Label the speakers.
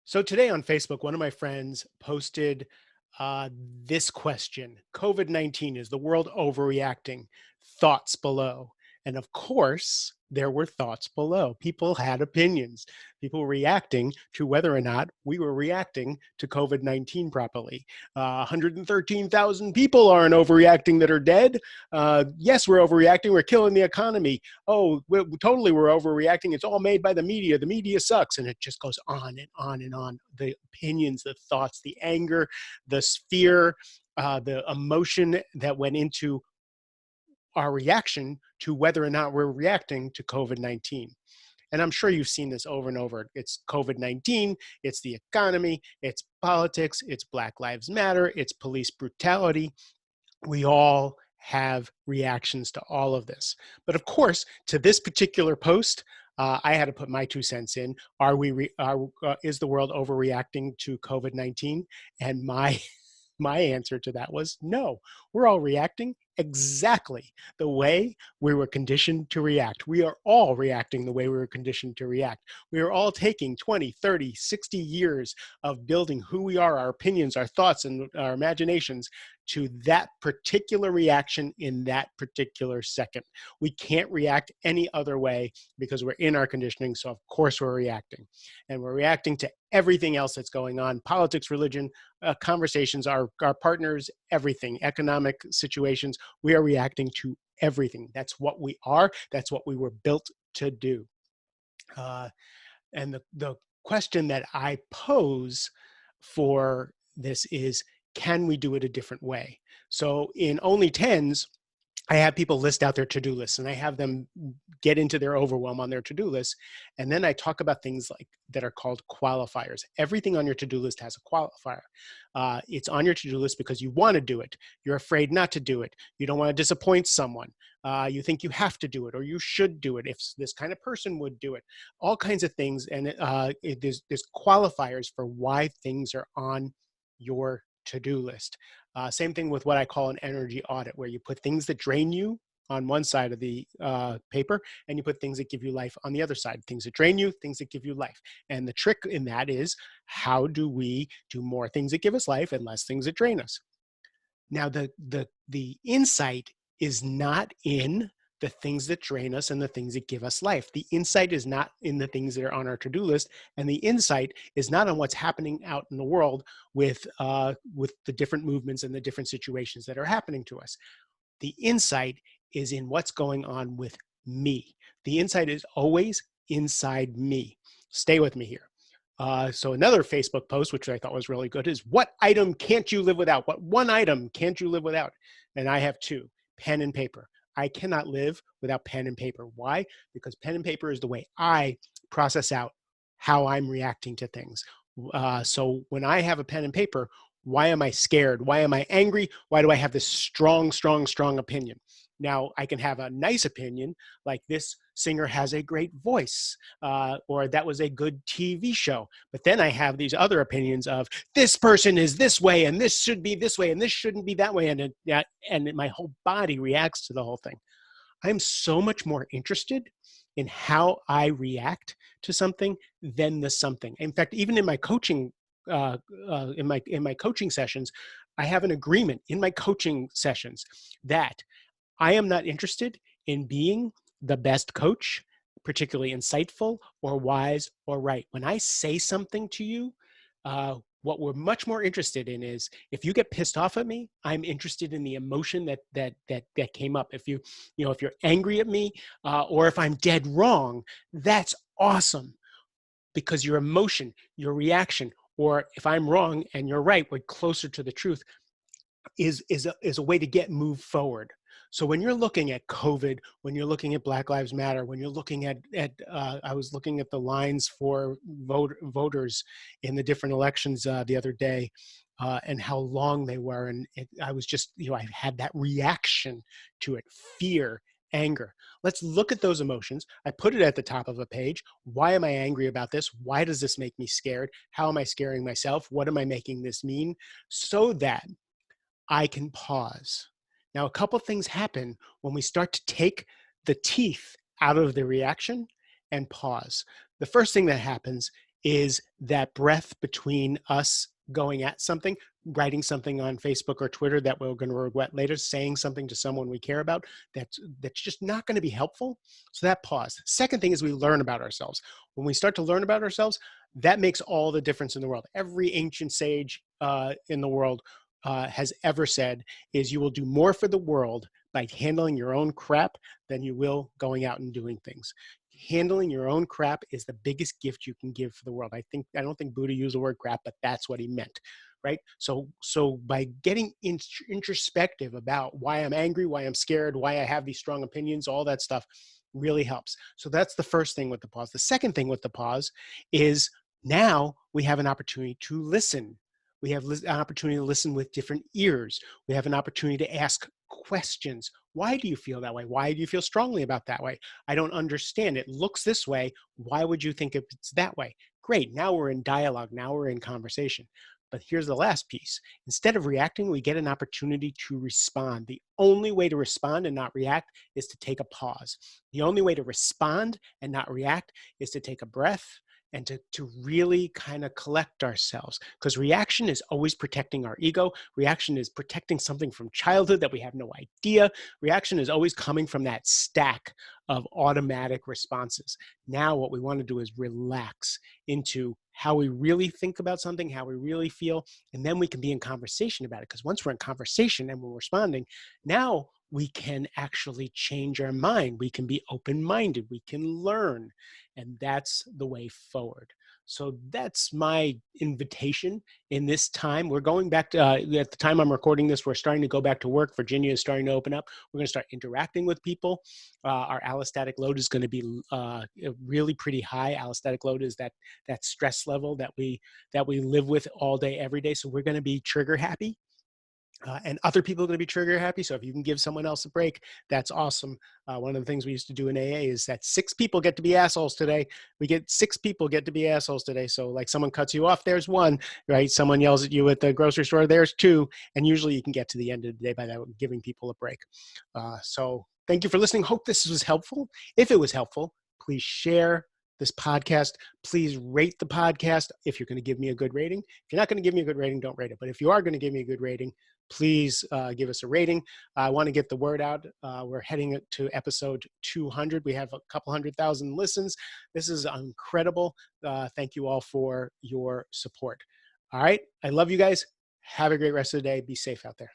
Speaker 1: So today on Facebook, one of my friends posted this question: COVID-19, is the world overreacting? Thoughts below. And of course, there were thoughts below. People had opinions, people reacting to whether or not we were reacting to COVID-19 properly. 113,000 people aren't overreacting that are dead. Yes, we're overreacting. We're killing the economy. Oh, totally, we're overreacting. It's all made by the media. The media sucks. And it just goes on and on and on. The opinions, the thoughts, the anger, the fear, the emotion that went into our reaction to whether or not we're reacting to COVID-19. And I'm sure you've seen this over and over. It's COVID-19, it's the economy, it's politics, it's Black Lives Matter, it's police brutality. We all have reactions to all of this. But of course, to this particular post, I had to put my 2 cents in. Is the world overreacting to COVID-19? And my answer to that was no. We're all reacting exactly the way we were conditioned to react. We are all reacting the way we were conditioned to react. We are all taking 20, 30, 60 years of building who we are, our opinions, our thoughts, and our imaginations to that particular reaction in that particular second. We can't react any other way because we're in our conditioning. So of course we're reacting, and we're reacting to everything else that's going on: politics, religion, conversations, our partners, everything, economic situations. We are reacting to everything. That's what we are. That's what we were built to do. Uh, and the question that I pose for this is, can we do it a different way? So in Only Tens, I have people list out their to-do lists, and I have them get into their overwhelm on their to-do list. And then I talk about things like that are called qualifiers. Everything on your to-do list has a qualifier. It's on your to-do list because you want to do it. You're afraid not to do it. You don't want to disappoint someone. You think you have to do it, or you should do it if this kind of person would do it. All kinds of things. And there's qualifiers for why things are on your to-do list. Same thing with what I call an energy audit, where you put things that drain you on one side of the paper, and you put things that give you life on the other side. Things that drain you, things that give you life. And the trick in that is, how do we do more things that give us life and less things that drain us? Now, the insight is not in the things that drain us and the things that give us life. The insight is not in the things that are on our to-do list, and the insight is not on what's happening out in the world with the different movements and the different situations that are happening to us. The insight is in what's going on with me. The insight is always inside me. Stay with me here. So another Facebook post, which I thought was really good, is, what item can't you live without? What one item can't you live without? And I have two: pen and paper. I cannot live without pen and paper. Why? Because pen and paper is the way I process out how I'm reacting to things. So when I have a pen and paper, why am I scared? Why am I angry? Why do I have this strong, strong, strong opinion? Now, I can have a nice opinion, like, this singer has a great voice, or that was a good TV show. But then I have these other opinions of, this person is this way, and this should be this way, and this shouldn't be that way. And my whole body reacts to the whole thing. I'm so much more interested in how I react to something than the something. In fact, even in my coaching, in my coaching sessions, I have an agreement in my coaching sessions that I am not interested in being the best coach, particularly insightful or wise or right. When I say something to you, what we're much more interested in is, if you get pissed off at me, I'm interested in the emotion that came up. If if you're angry at me, or if I'm dead wrong, that's awesome, because your emotion, your reaction, or if I'm wrong and you're right, we're closer to the truth, is a way to move forward. So when you're looking at COVID, when you're looking at Black Lives Matter, when you're looking at I was looking at the lines for voters in the different elections the other day, and how long they were, and I was just, I had that reaction to it: fear, anger. Let's look at those emotions. I put it at the top of a page. Why am I angry about this? Why does this make me scared? How am I scaring myself? What am I making this mean? So that I can pause. Now, a couple things happen when we start to take the teeth out of the reaction and pause. The first thing that happens is that breath between us going at something, writing something on Facebook or Twitter that we're going to regret later, saying something to someone we care about that's just not going to be helpful. So that pause. Second thing is we learn about ourselves. When we start to learn about ourselves, that makes all the difference in the world. Every ancient sage in the world has ever said is you will do more for the world by handling your own crap than you will going out and doing things. Handling your own crap is the biggest gift you can give for the world. I don't think Buddha used the word crap, but that's what he meant, right? So by getting introspective about why I'm angry, why I'm scared, why I have these strong opinions, all that stuff really helps. So that's the first thing with the pause. The second thing with the pause is now we have an opportunity to listen. We have an opportunity to listen with different ears. We have an opportunity to ask questions. Why do you feel that way? Why do you feel strongly about that way? I don't understand. It looks this way. Why would you think it's that way? Great. Now we're in dialogue. Now we're in conversation. But here's the last piece. Instead of reacting, we get an opportunity to respond. The only way to respond and not react is to take a pause. The only way to respond and not react is to take a breath and to really kind of collect ourselves, because reaction is always protecting our ego. Reaction is protecting something from childhood that we have no idea. Reaction is always coming from that stack of automatic responses. Now what we want to do is relax into how we really think about something, how we really feel, and then we can be in conversation about it. Because once we're in conversation and we're responding, now we can actually change our mind. We can be open-minded. We can learn. And that's the way forward. So that's my invitation in this time. We're going back to, at the time I'm recording this, we're starting to go back to work. Virginia is starting to open up. We're going to start interacting with people. Our allostatic load is going to be really pretty high. Allostatic load is that stress level that we live with all day, every day. So we're going to be trigger happy. And other people are going to be trigger happy. So if you can give someone else a break, that's awesome. One of the things we used to do in AA is that 6 people get to be assholes today. We get 6 people get to be assholes today. So like someone cuts you off, there's 1, right? Someone yells at you at the grocery store, there's 2. And usually you can get to the end of the day by that, giving people a break. So thank you for listening. Hope this was helpful. If it was helpful, please share this podcast. Please rate the podcast if you're going to give me a good rating. If you're not going to give me a good rating, don't rate it. But if you are going to give me a good rating, please give us a rating. I want to get the word out. We're heading to episode 200. We have a couple 100,000 listens. This is incredible. Thank you all for your support. All right. I love you guys. Have a great rest of the day. Be safe out there.